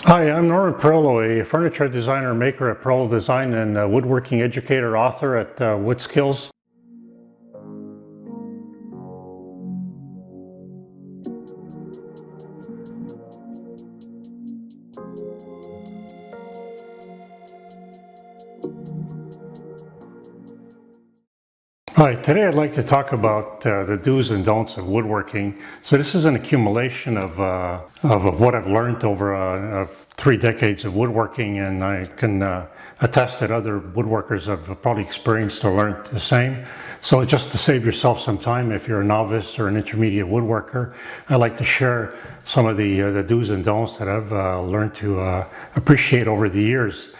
Hi, I'm Norman Perlo, a furniture designer maker at Perlo Design and a woodworking educator author at WoodSkills. Hi, today I'd like to talk about the do's and don'ts of woodworking. So this is an accumulation of what I've learned over 3 decades of woodworking, and I can attest that other woodworkers have probably experienced or learned the same. So just to save yourself some time, if you're a novice or an intermediate woodworker, I'd like to share some of the do's and don'ts that I've learned to appreciate over the years.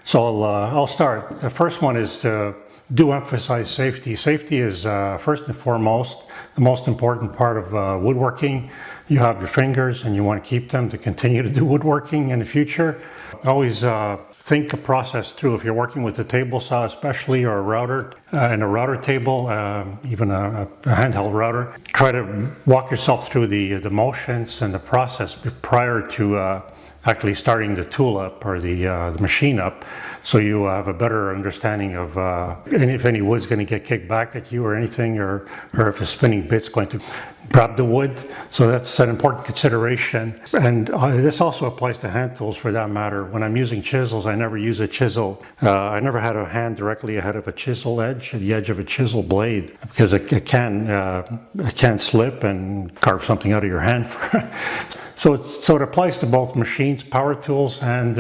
So I'll start. The first one is do emphasize safety. Safety is first and foremost the most important part of woodworking. You have your fingers and you want to keep them to continue to do woodworking in the future. Always think the process through. If you're working with a table saw especially, or a router, and a router table, even a handheld router, try to walk yourself through the motions and the process prior to actually starting the tool up or the machine up, so you have a better understanding of if any wood's going to get kicked back at you or anything, or if a spinning bit's going to grab the wood. So that's an important consideration. And this also applies to hand tools for that matter. When I'm using chisels, I never use a chisel. I never had a hand directly ahead of a chisel edge, the edge of a chisel blade, because it can slip and carve something out of your hand. So it applies to both machines, power tools, and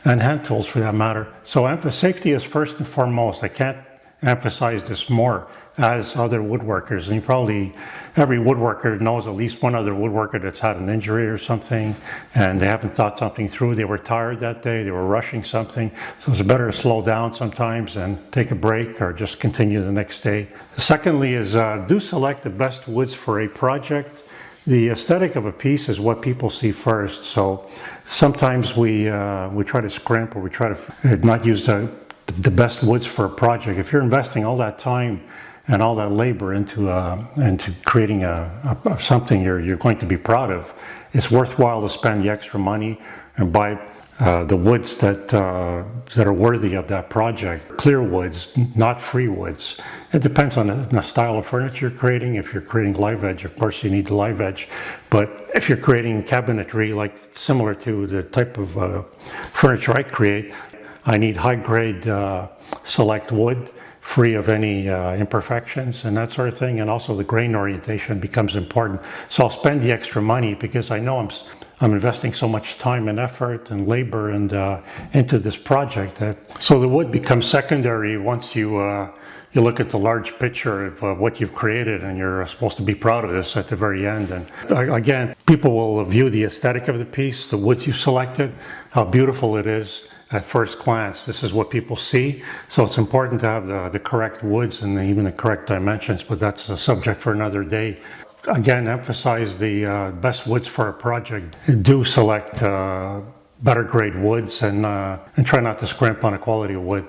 hand tools for that matter. So safety is first and foremost. I can't emphasize this more as other woodworkers. And every woodworker knows at least one other woodworker that's had an injury or something, and they haven't thought something through. They were tired that day, they were rushing something. So it's better to slow down sometimes and take a break or just continue the next day. Secondly is do select the best woods for a project. The aesthetic of a piece is what people see first. So sometimes we try to scrimp, or we try to not use the best woods for a project. If you're investing all that time and all that labor into creating something you're going to be proud of, it's worthwhile to spend the extra money and buy the woods that are worthy of that project. Clear woods, not free woods. It depends on the style of furniture you're creating. If you're creating live edge, of course you need the live edge. But if you're creating cabinetry, like similar to the type of furniture I create, I need high grade select wood, free of any imperfections and that sort of thing. And also the grain orientation becomes important. So I'll spend the extra money because I know I'm investing so much time and effort and labor and into this project. So the wood becomes secondary once you look at the large picture of what you've created, and you're supposed to be proud of this at the very end. And again, people will view the aesthetic of the piece, the woods you selected, how beautiful it is at first glance. This is what people see. So it's important to have the correct woods and even the correct dimensions, but that's a subject for another day. Again, emphasize the best woods for a project. Do select better grade woods and try not to scrimp on the quality of wood.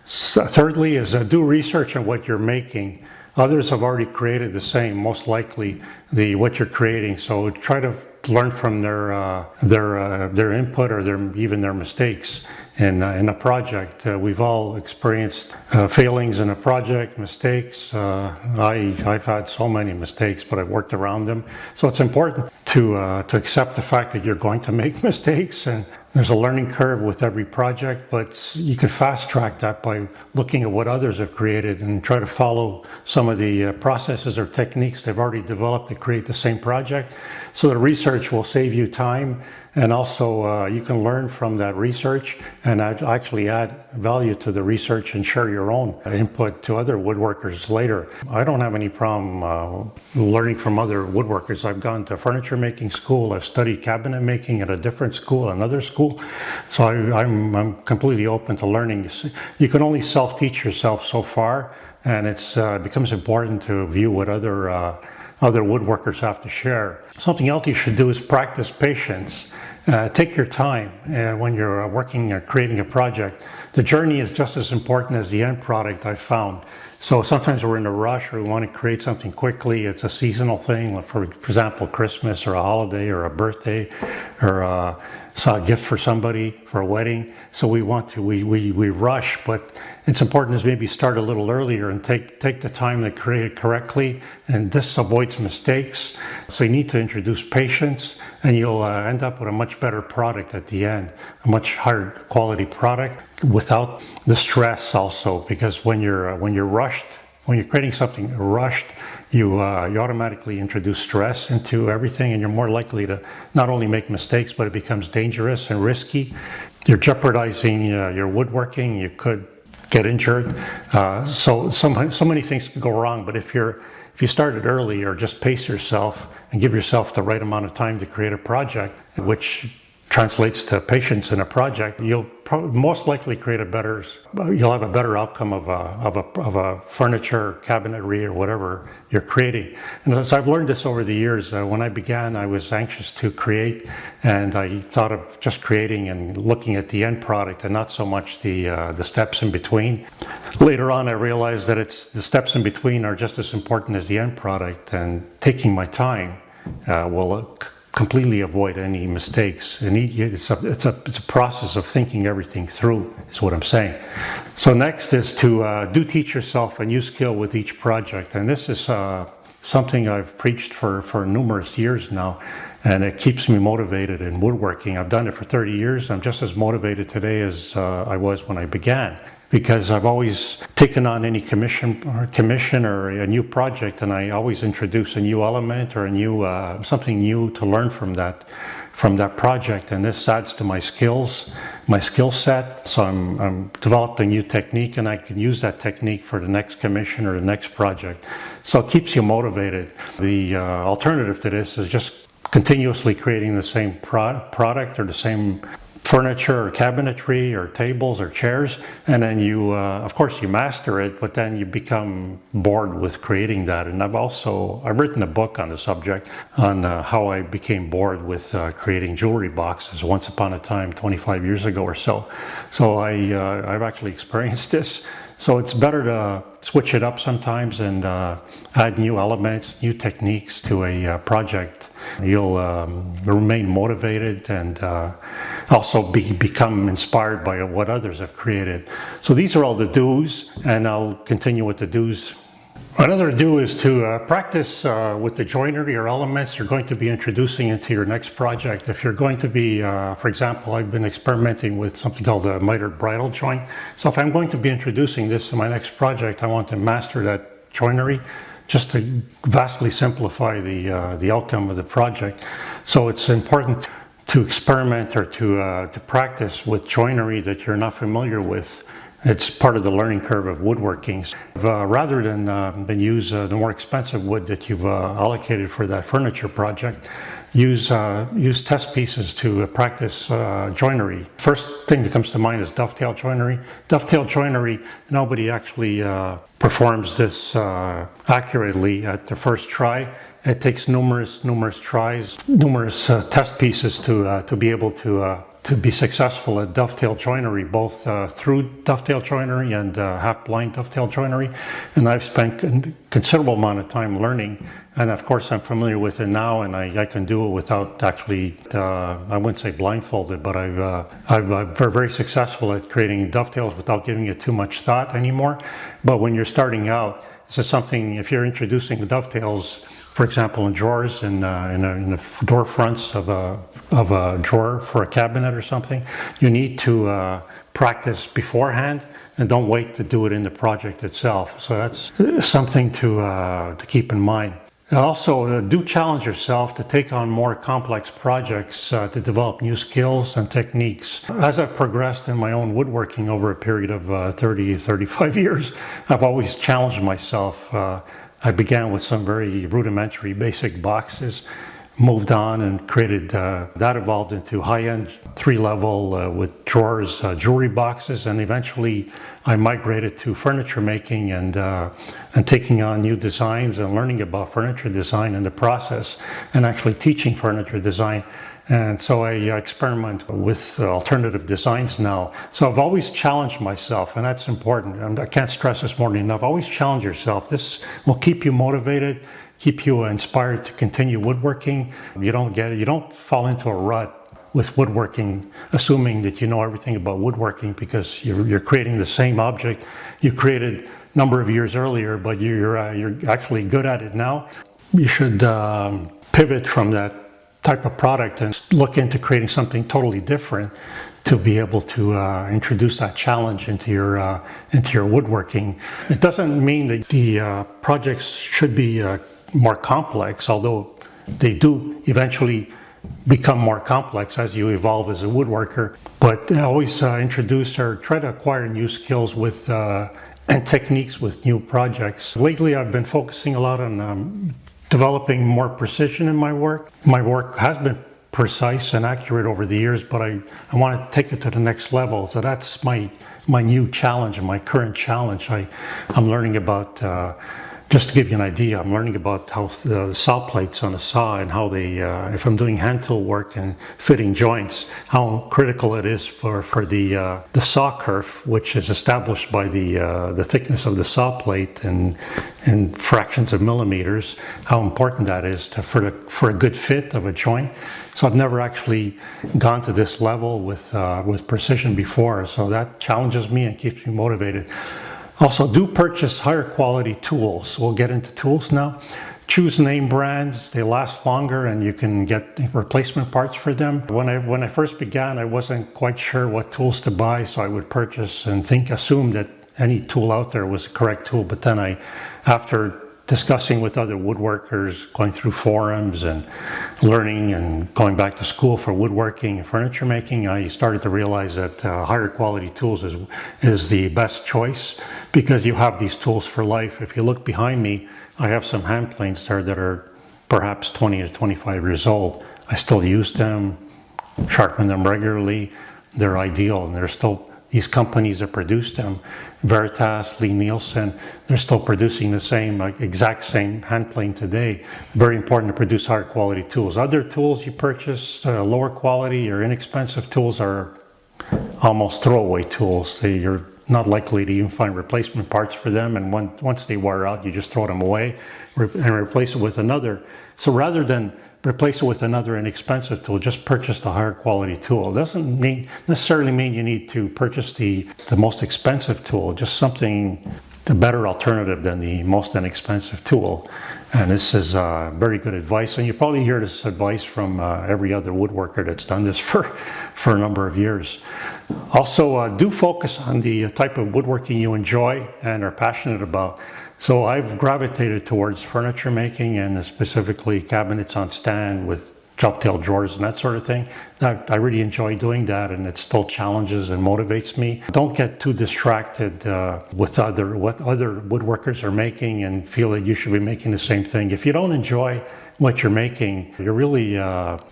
Thirdly is do research on what you're making. Others have already created the same, most likely, what you're creating. So try to learn from their input, or even their mistakes in a project. We've all experienced failings in a project, mistakes. I've had so many mistakes, but I've worked around them. So it's important to accept the fact that you're going to make mistakes, and there's a learning curve with every project, but you can fast track that by looking at what others have created and try to follow some of the processes or techniques they've already developed to create the same project. So the research will save you time, and also you can learn from that research and actually add value to the research and share your own input to other woodworkers later. I don't have any problem learning from other woodworkers. I've gone to furniture making school, I've studied cabinet making at a different school, another school. So I'm completely open to learning. You can only self-teach yourself so far, and it becomes important to view what other woodworkers have to share. Something else you should do is practice patience. Take your time when you're working or creating a project. The journey is just as important as the end product, I've found. So sometimes we're in a rush or we want to create something quickly. It's a seasonal thing, like for example, Christmas or a holiday or a birthday or a gift for somebody for a wedding. So we rush, but it's important to maybe start a little earlier and take the time to create it correctly. And this avoids mistakes. So you need to introduce patience, and you'll end up with a much better product at the end, a much higher quality product without the stress also. Because when you're rushed, when you're creating something rushed, you automatically introduce stress into everything, and you're more likely to not only make mistakes, but it becomes dangerous and risky. You're jeopardizing your woodworking. You could get injured. So many things could go wrong. But if you started early, or just pace yourself and give yourself the right amount of time to create a project, which translates to patience in a project, you'll most likely you'll have a better outcome of a furniture, cabinetry, or whatever you're creating. And as I've learned this over the years, when I began, I was anxious to create, and I thought of just creating and looking at the end product and not so much the steps in between. Later on, I realized that the steps in between are just as important as the end product, and taking my time will completely avoid any mistakes. And it's a process of thinking everything through, is what I'm saying. So next is to teach yourself a new skill with each project. And this is something I've preached for numerous years now, and it keeps me motivated in woodworking. I've done it for 30 years. I'm just as motivated today as I was when I began, because I've always taken on any commission or a new project, and I always introduce a new element or something new to learn from that project, and this adds to my skill set. So I'm developing a new technique, and I can use that technique for the next commission or the next project. So it keeps you motivated. The alternative to this is just continuously creating the same product or the same furniture or cabinetry or tables or chairs, and then of course you master it, but then you become bored with creating that. And I've written a book on the subject on how I became bored with creating jewelry boxes once upon a time, 25 years ago or so. So I've actually experienced this. So it's better to switch it up sometimes and add new elements, new techniques to a project. You'll remain motivated and also become inspired by what others have created. So these are all the do's, and I'll continue with the do's. Another do is to practice with the joinery or elements you're going to be introducing into your next project. If you're going to be, for example, I've been experimenting with something called a mitered bridle joint. So if I'm going to be introducing this to my next project, I want to master that joinery just to vastly simplify the outcome of the project. So it's important to experiment or to practice with joinery that you're not familiar with. It's part of the learning curve of woodworking. Rather than use the more expensive wood that you've allocated for that furniture project, use test pieces to practice joinery. First thing that comes to mind is dovetail joinery. Dovetail joinery, nobody actually performs this accurately at the first try. It takes numerous tries, numerous test pieces to be able to be successful at dovetail joinery, both through dovetail joinery and half-blind dovetail joinery. And I've spent a considerable amount of time learning, and of course I'm familiar with it now, and I can do it without actually, I wouldn't say blindfolded, but I'm very successful at creating dovetails without giving it too much thought anymore. But when you're starting out, this is something, if you're introducing the dovetails, for example, in drawers, in the door fronts of a drawer for a cabinet or something, you need to practice beforehand and don't wait to do it in the project itself. So that's something to keep in mind. Also, do challenge yourself to take on more complex projects, to develop new skills and techniques. As I've progressed in my own woodworking over a period of 35 years, I've always challenged myself. I began with some very rudimentary basic boxes. moved on and created, that evolved into high-end 3-level with drawers, jewelry boxes, and eventually I migrated to furniture making and taking on new designs and learning about furniture design in the process, and actually teaching furniture design. And so I experiment with alternative designs now. So I've always challenged myself, and that's important. And I can't stress this more enough. Always challenge yourself. This will keep you motivated, keep you inspired to continue woodworking. You don't fall into a rut with woodworking, assuming that you know everything about woodworking, because you're creating the same object you created a number of years earlier, but you're actually good at it now. You should pivot from that type of product and look into creating something totally different to be able to introduce that challenge into your woodworking. It doesn't mean that the projects should be more complex, although they do eventually become more complex as you evolve as a woodworker. But always introduce or try to acquire new skills with and techniques with new projects. Lately, I've been focusing a lot on developing more precision in my work. My work has been precise and accurate over the years, but I want to take it to the next level. So that's my new challenge, my current challenge. I'm learning about, just to give you an idea, I'm learning about how the saw plates on a saw and how they, if I'm doing hand tool work and fitting joints, how critical it is for the saw kerf, which is established by the thickness of the saw plate and fractions of millimeters, how important that is for a good fit of a joint. So I've never actually gone to this level with precision before, so that challenges me and keeps me motivated. Also, do purchase higher quality tools. We'll get into tools now. Choose name brands. They last longer and you can get replacement parts for them. When I first began, I wasn't quite sure what tools to buy, so I would purchase and assume that any tool out there was the correct tool. But then after discussing with other woodworkers, going through forums and learning and going back to school for woodworking and furniture making, I started to realize that higher quality tools is the best choice, because you have these tools for life. If you look behind me, I have some hand planes there that are perhaps 20 to 25 years old. I still use them, sharpen them regularly. They're ideal, and they're still, these companies that produce them, Veritas, Lee Nielsen, they're still producing the same, exact same hand plane today. Very important to produce higher quality tools. Other tools you purchase, lower quality or inexpensive tools, are almost throwaway tools. You're not likely to even find replacement parts for them, and once they wear out, you just throw them away and replace it with another. So rather than replace it with another inexpensive tool, just purchase the higher quality tool. It doesn't necessarily mean you need to purchase the most expensive tool, just something, the better alternative than the most inexpensive tool. And this is very good advice, and you probably hear this advice from every other woodworker that's done this for a number of years. Also, do focus on the type of woodworking you enjoy and are passionate about. So I've gravitated towards furniture making, and specifically cabinets on stand with dovetail drawers and that sort of thing. I really enjoy doing that, and it still challenges and motivates me. Don't get too distracted with what other woodworkers are making and feel that you should be making the same thing. If you don't enjoy what you're making, you're really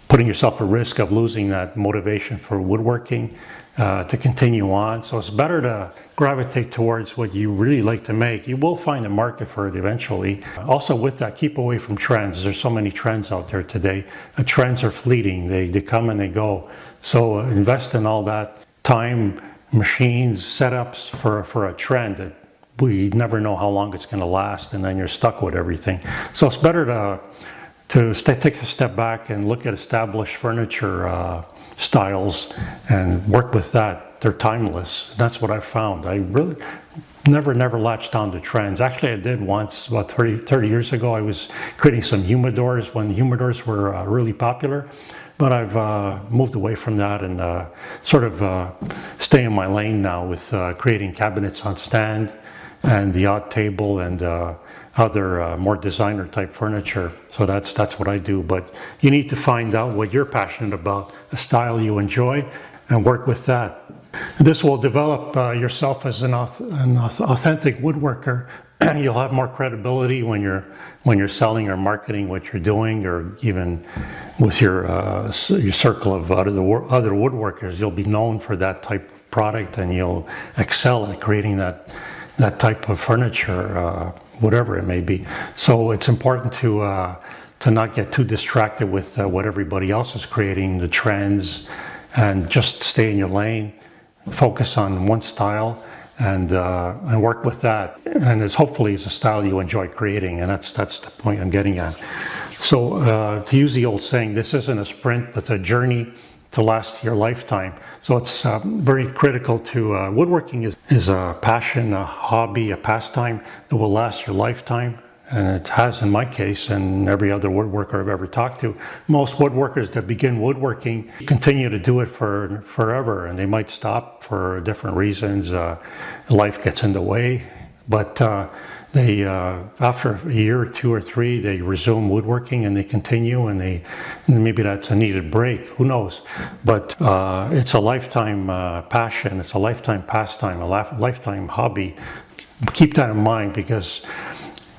putting yourself at risk of losing that motivation for woodworking to continue on. So it's better to gravitate towards what you really like to make. You will find a market for it eventually. Also with that, keep away from trends. There's so many trends out there today. Trends are fleeting. They come and they go. So invest in all that time, machines, setups for a trend that we never know how long it's going to last, and then you're stuck with everything. So it's better to take a step back and look at established furniture styles and work with that. They're timeless. That's what I found. I really never latched on to trends. Actually, I did once, about 30 years ago. I was creating some humidors when humidors were really popular, but I've moved away from that and sort of stay in my lane now with creating cabinets on stand and the odd table and other more designer type furniture. So that's what I do. But you need to find out what you're passionate about, a style you enjoy, and work with that. And this will develop yourself as an authentic woodworker You'll have more credibility when you're selling or marketing what you're doing, or even with your circle of other woodworkers. You'll be known for that type of product, and you'll excel at creating that type of furniture, whatever it may be. So it's important to not get too distracted with what everybody else is creating, the trends, and just stay in your lane. Focus on one style and work with that. And hopefully it's a style you enjoy creating, and that's the point I'm getting at. So to use the old saying, this isn't a sprint, but a journey to last your lifetime. So it's very critical to woodworking is a passion, a hobby, a pastime that will last your lifetime. And it has in my case and every other woodworker I've ever talked to. Most woodworkers that begin woodworking continue to do it for forever, and they might stop for different reasons. Life gets in the way, but they after a year or two or three, they resume woodworking and they continue, and maybe that's a needed break, who knows. But it's a lifetime passion, it's a lifetime pastime, a lifetime hobby. Keep that in mind, because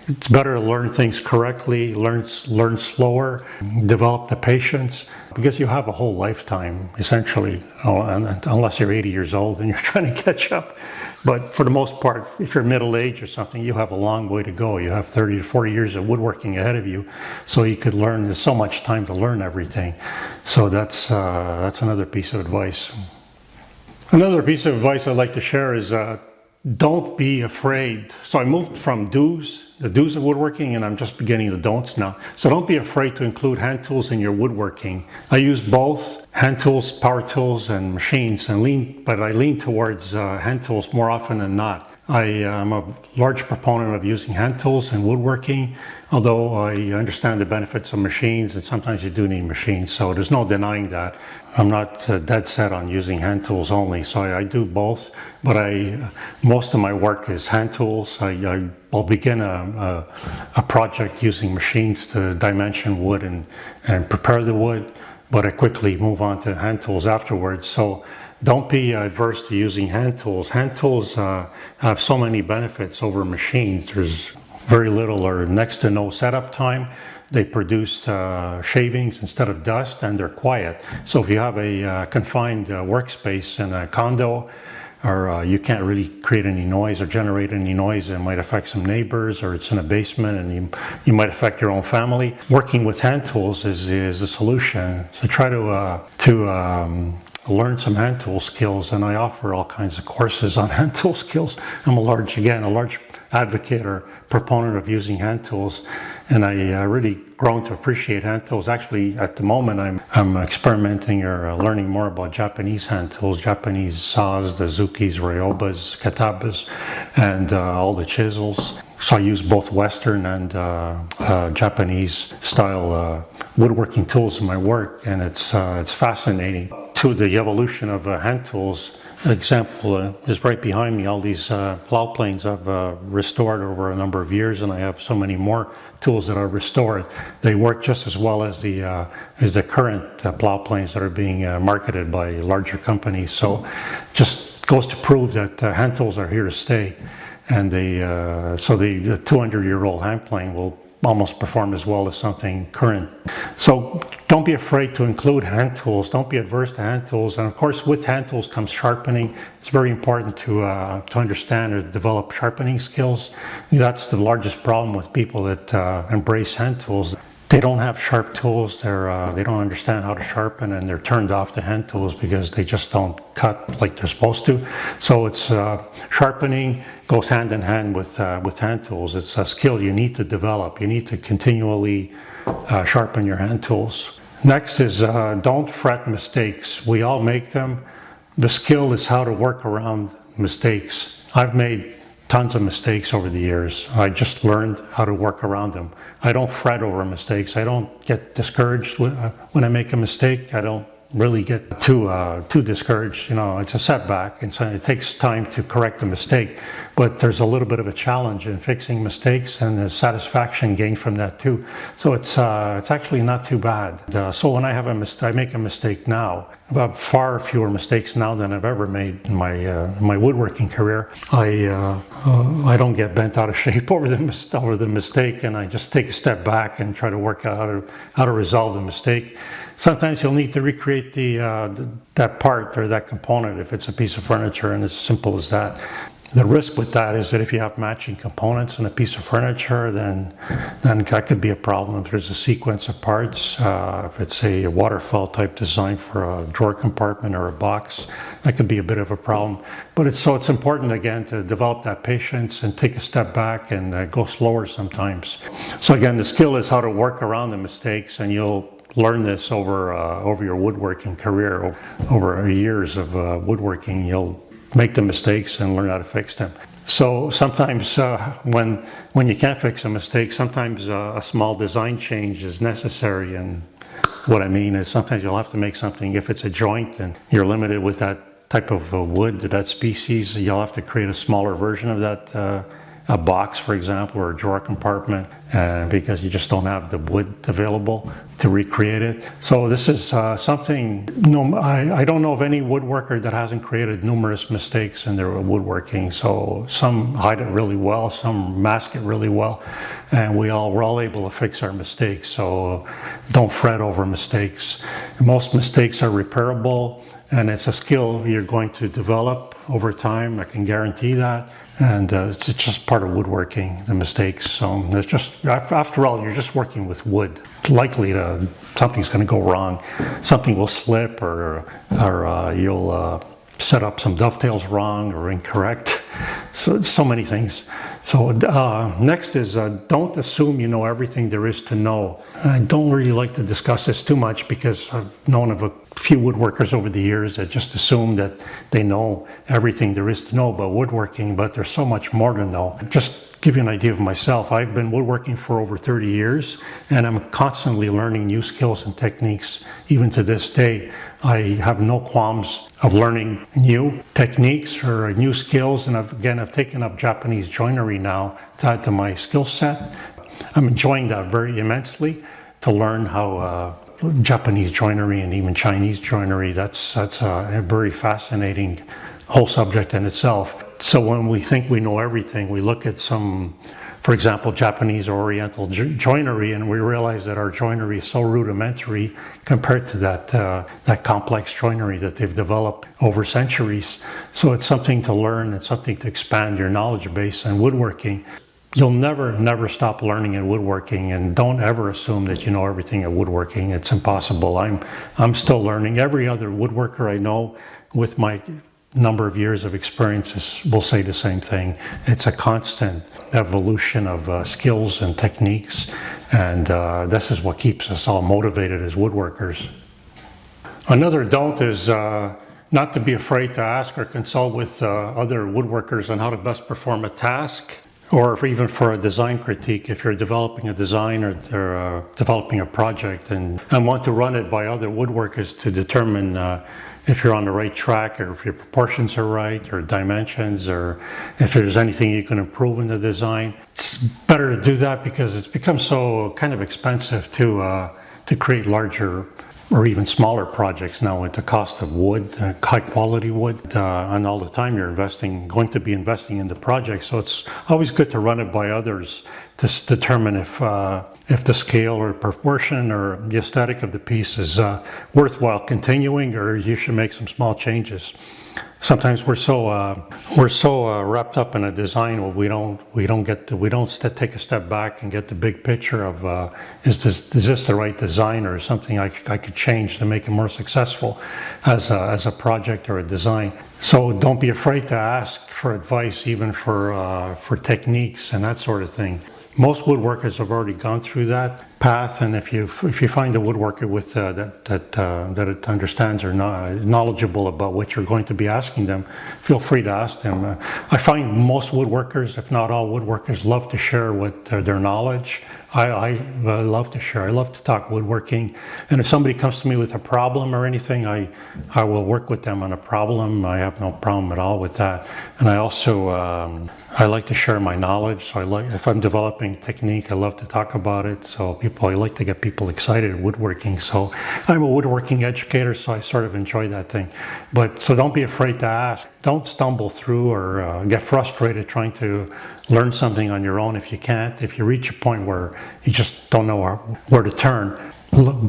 it's better to learn things correctly, learn slower, develop the patience, because you have a whole lifetime, essentially, unless you're 80 years old and you're trying to catch up. But for the most part, if you're middle-aged or something, you have a long way to go. You have 30 to 40 years of woodworking ahead of you, so you could learn. There's so much time to learn everything. So that's another piece of advice. Another piece of advice I'd like to share is don't be afraid. So I moved from the do's of woodworking, and I'm just beginning the don'ts now. So don't be afraid to include hand tools in your woodworking. I use both hand tools, power tools, and machines, but I lean towards hand tools more often than not. I am a large proponent of using hand tools in woodworking, although I understand the benefits of machines, and sometimes you do need machines, so there's no denying that. I'm not dead set on using hand tools only, so I do both, but most of my work is hand tools. I'll begin a project using machines to dimension wood and prepare the wood, but I quickly move on to hand tools afterwards. So don't be adverse to using hand tools. Hand tools have so many benefits over machines. There's very little or next to no setup time. They produce shavings instead of dust, and they're quiet. So if you have a confined workspace in a condo, or you can't really create any noise or generate any noise, it might affect some neighbors, or it's in a basement and you might affect your own family. Working with hand tools is a solution. So try to learn some hand tool skills, and I offer all kinds of courses on hand tool skills. I'm a large advocate or proponent of using hand tools, and I really grown to appreciate hand tools. Actually, at the moment, I'm experimenting or learning more about Japanese hand tools, Japanese saws, the zukis, ryobas, katabas, and all the chisels. So I use both Western and Japanese style woodworking tools in my work, and it's fascinating. To the evolution of hand tools, an example is right behind me. All these plow planes I've restored over a number of years, and I have so many more tools that are restored. They work just as well as the current plow planes that are being marketed by larger companies. So just goes to prove that hand tools are here to stay. And the 200-year-old hand plane will almost perform as well as something current. So don't be afraid to include hand tools. Don't be adverse to hand tools. And of course, with hand tools comes sharpening. It's very important to understand or develop sharpening skills. That's the largest problem with people that embrace hand tools. They don't have sharp tools. They don't understand how to sharpen, and they're turned off to hand tools because they just don't cut like they're supposed to. So it's sharpening goes hand in hand with hand tools. It's a skill you need to develop. You need to continually sharpen your hand tools. Next is don't fret mistakes. We all make them. The skill is how to work around mistakes. I've made tons of mistakes over the years. I just learned how to work around them. I don't fret over mistakes. I don't get discouraged when I make a mistake. I don't really get too discouraged. You know, it's a setback, and so it takes time to correct a mistake. But there's a little bit of a challenge in fixing mistakes, and there's satisfaction gained from that too. So it's actually not too bad. So when I make a mistake now, far fewer mistakes now than I've ever made in my woodworking career. I don't get bent out of shape over the mistake, and I just take a step back and try to work out how to resolve the mistake. Sometimes you'll need to recreate that part or that component if it's a piece of furniture, and it's simple as that. The risk with that is that if you have matching components in a piece of furniture, then that could be a problem. If there's a sequence of parts, if it's a waterfall type design for a drawer compartment or a box, that could be a bit of a problem. But it's important again to develop that patience and take a step back and go slower sometimes. So again, the skill is how to work around the mistakes, and you'll learn this over your woodworking career. Over years of woodworking, you'll make the mistakes and learn how to fix them. So sometimes when you can't fix a mistake, sometimes a small design change is necessary. And what I mean is sometimes you'll have to make something, if it's a joint and you're limited with that type of wood, that species, you'll have to create a smaller version of that, a box, for example, or a drawer compartment, because you just don't have the wood available to recreate it. So this is something, I don't know of any woodworker that hasn't created numerous mistakes in their woodworking. So some hide it really well, some mask it really well, and we're all able to fix our mistakes. So don't fret over mistakes. Most mistakes are repairable, and it's a skill you're going to develop over time. I can guarantee that. And it's just part of woodworking, the mistakes. So it's just, after all, you're just working with wood. It's likely something's going to go wrong. Something will slip, or you'll set up some dovetails wrong or incorrect. So many things. So next is don't assume you know everything there is to know. I don't really like to discuss this too much because I've known of a few woodworkers over the years that just assume that they know everything there is to know about woodworking, but there's so much more to know. Just give you an idea of myself. I've been woodworking for over 30 years, and I'm constantly learning new skills and techniques. Even to this day, I have no qualms of learning new techniques or new skills. And I've taken up Japanese joinery now to add to my skill set. I'm enjoying that very immensely, to learn how Japanese joinery and even Chinese joinery, that's a very fascinating whole subject in itself. So when we think we know everything, we look at some, for example, Japanese or Oriental joinery, and we realize that our joinery is so rudimentary compared to that complex joinery that they've developed over centuries. So it's something to learn, it's something to expand your knowledge base in woodworking. You'll never stop learning in woodworking, and don't ever assume that you know everything in woodworking. It's impossible. I'm still learning. Every other woodworker I know with my number of years of experiences will say the same thing. It's a constant evolution of skills and techniques, and this is what keeps us all motivated as woodworkers. Another don't is not to be afraid to ask or consult with other woodworkers on how to best perform a task, or even for a design critique. If you're developing a design or developing a project and want to run it by other woodworkers to determine if you're on the right track, or if your proportions are right, or dimensions, or if there's anything you can improve in the design, it's better to do that, because it's become so kind of expensive to create larger or even smaller projects now with the cost of wood, high quality wood, and all the time you're going to be investing in the project. So it's always good to run it by others to determine if the scale or proportion or the aesthetic of the piece is worthwhile continuing, or you should make some small changes. Sometimes we're so wrapped up in a design where we don't take a step back and get the big picture of is this the right design, or something I could change to make it more successful as a project or a design. So don't be afraid to ask for advice, even for techniques and that sort of thing. Most woodworkers have already gone through that path, and if you find a woodworker with that understands or knowledgeable about what you're going to be asking them, feel free to ask them. I find most woodworkers, if not all woodworkers, love to share their knowledge. I love to share. I love to talk woodworking, and if somebody comes to me with a problem or anything, I will work with them on a problem. I have no problem at all with that. And I also I like to share my knowledge. So if I'm developing technique, I love to talk about it, so people people, I like to get people excited in woodworking. So I'm a woodworking educator, so I sort of enjoy that thing. So don't be afraid to ask. Don't stumble through or get frustrated trying to learn something on your own if you can't. If you reach a point where you just don't know where to turn,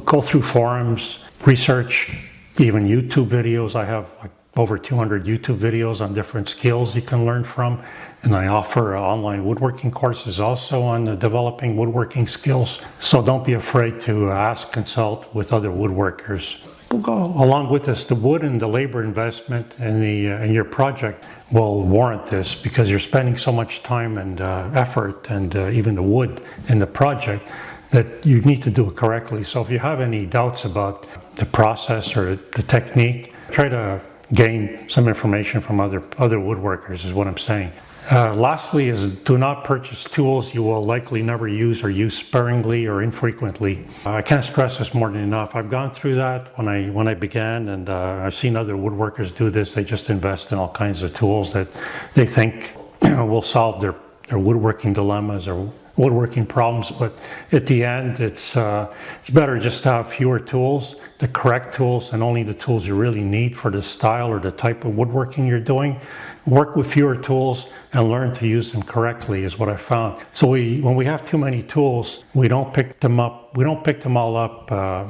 go through forums, research, even YouTube videos. I have like over 200 YouTube videos on different skills you can learn from. And I offer online woodworking courses also on developing woodworking skills. So don't be afraid to ask, consult with other woodworkers. Along with this, the wood and the labor investment in your project will warrant this, because you're spending so much time and effort and even the wood in the project that you need to do it correctly. So if you have any doubts about the process or the technique, try to gain some information from other woodworkers is what I'm saying. Lastly is, do not purchase tools you will likely never use or use sparingly or infrequently. I can't stress this more than enough. I've gone through that when I began, and I've seen other woodworkers do this. They just invest in all kinds of tools that they think will solve their woodworking dilemmas or woodworking problems, but at the end it's better just to have fewer tools, the correct tools, and only the tools you really need for the style or the type of woodworking you're doing. Work with fewer tools and learn to use them correctly is what I found. So when we have too many tools, we don't pick them up. We don't pick them all up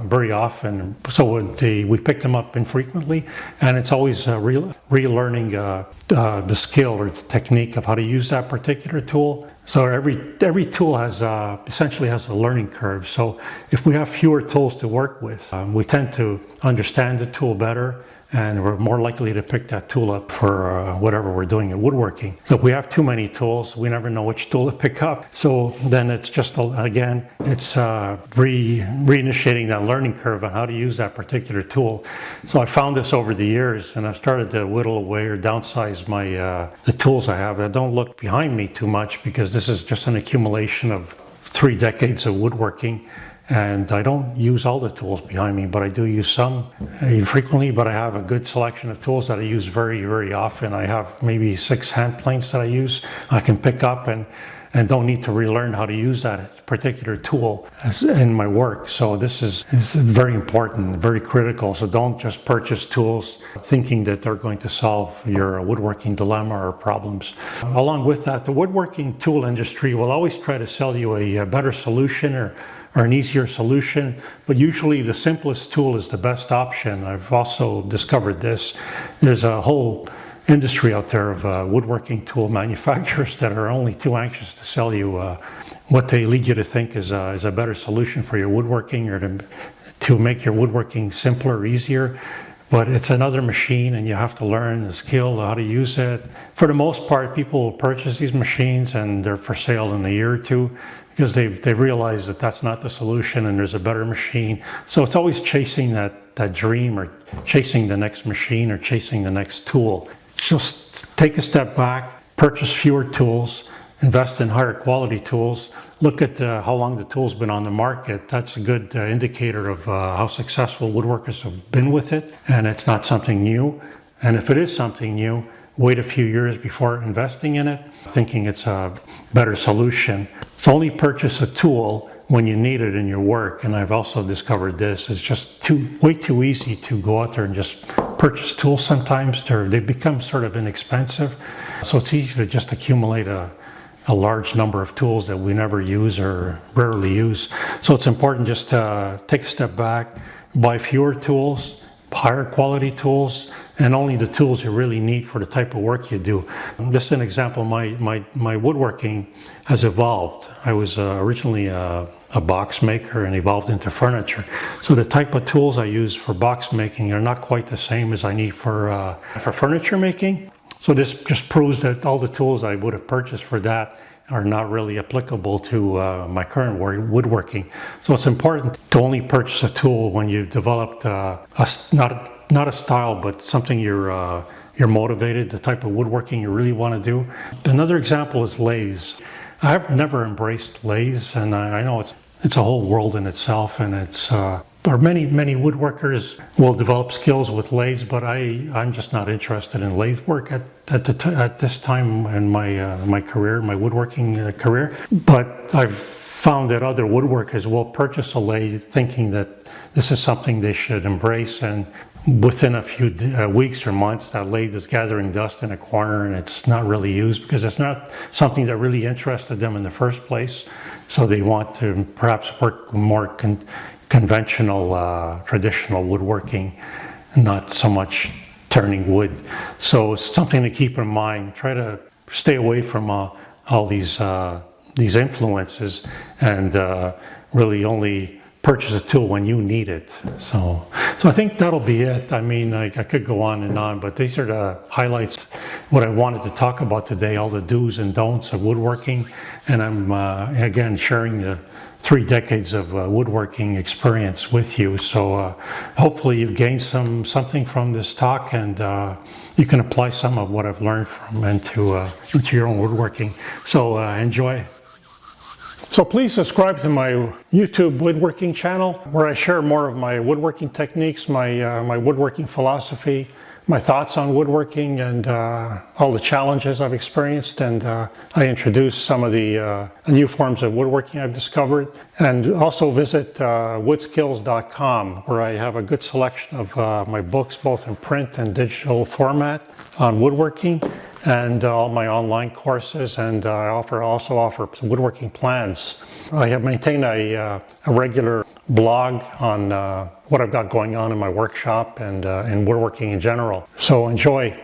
very often. So we pick them up infrequently, and it's always relearning the skill or the technique of how to use that particular tool. So every tool essentially has a learning curve. So if we have fewer tools to work with, we tend to understand the tool better, and we're more likely to pick that tool up for whatever we're doing in woodworking. So if we have too many tools, we never know which tool to pick up. So then it's just, again, it's reinitiating that learning curve on how to use that particular tool. So I found this over the years, and I've started to whittle away or downsize the tools I have. I don't look behind me too much, because this is just an accumulation of 3 decades of woodworking. And I don't use all the tools behind me, but I do use some frequently. But I have a good selection of tools that I use very, very often. I have maybe 6 hand planes that I use. I can pick up and don't need to relearn how to use that particular tool in my work. So this is very important, very critical. So don't just purchase tools thinking that they're going to solve your woodworking dilemma or problems. Along with that, the woodworking tool industry will always try to sell you a better solution or an easier solution, but usually the simplest tool is the best option. I've also discovered this. There's a whole industry out there of woodworking tool manufacturers that are only too anxious to sell you what they lead you to think is a better solution for your woodworking, or to make your woodworking simpler or easier. But it's another machine, and you have to learn the skill how to use it. For the most part, people will purchase these machines and they're for sale in a year or two, because they've realized that that's not the solution and there's a better machine. So it's always chasing that dream, or chasing the next machine, or chasing the next tool. Just take a step back, purchase fewer tools, invest in higher quality tools. Look at how long the tool's been on the market. That's a good indicator of how successful woodworkers have been with it, and it's not something new. And if it is something new, wait a few years before investing in it, thinking it's a better solution. So only purchase a tool when you need it in your work. And I've also discovered this. It's just way too easy to go out there and just purchase tools sometimes. They become sort of inexpensive. So it's easy to just accumulate a large number of tools that we never use or rarely use. So it's important just to take a step back, buy fewer tools, higher quality tools, and only the tools you really need for the type of work you do. Just an example, my woodworking has evolved. I was originally a box maker and evolved into furniture. So the type of tools I use for box making are not quite the same as I need for furniture making. So this just proves that all the tools I would have purchased for that are not really applicable to my current woodworking. So it's important to only purchase a tool when you've developed not a style, but something you're motivated, the type of woodworking you really want to do. Another example is lathes. I've never embraced lathes, and I know it's a whole world in itself, and many woodworkers will develop skills with lathes, but I'm just not interested in lathe work at this time in my career, my woodworking career. But I've found that other woodworkers will purchase a lathe thinking that this is something they should embrace, and within a few weeks or months, that lathe is gathering dust in a corner and it's not really used because it's not something that really interested them in the first place. So they want to perhaps work more conventional, traditional woodworking, not so much turning wood. So it's something to keep in mind. Try to stay away from all these influences, and really only purchase a tool when you need it. So I think that'll be it. I mean, I could go on and on, but these are the highlights, what I wanted to talk about today, all the do's and don'ts of woodworking. And I'm, again, sharing the 3 decades of woodworking experience with you. So hopefully you've gained something from this talk, and you can apply some of what I've learned from into your own woodworking. So enjoy. So please subscribe to my YouTube woodworking channel, where I share more of my woodworking techniques, my woodworking philosophy, my thoughts on woodworking, and all the challenges I've experienced. And I introduce some of the new forms of woodworking I've discovered. And also visit woodskills.com, where I have a good selection of my books, both in print and digital format, on woodworking, and all my online courses, and I also offer some woodworking plans. I have maintained a regular blog on what I've got going on in my workshop and in woodworking in general. So enjoy.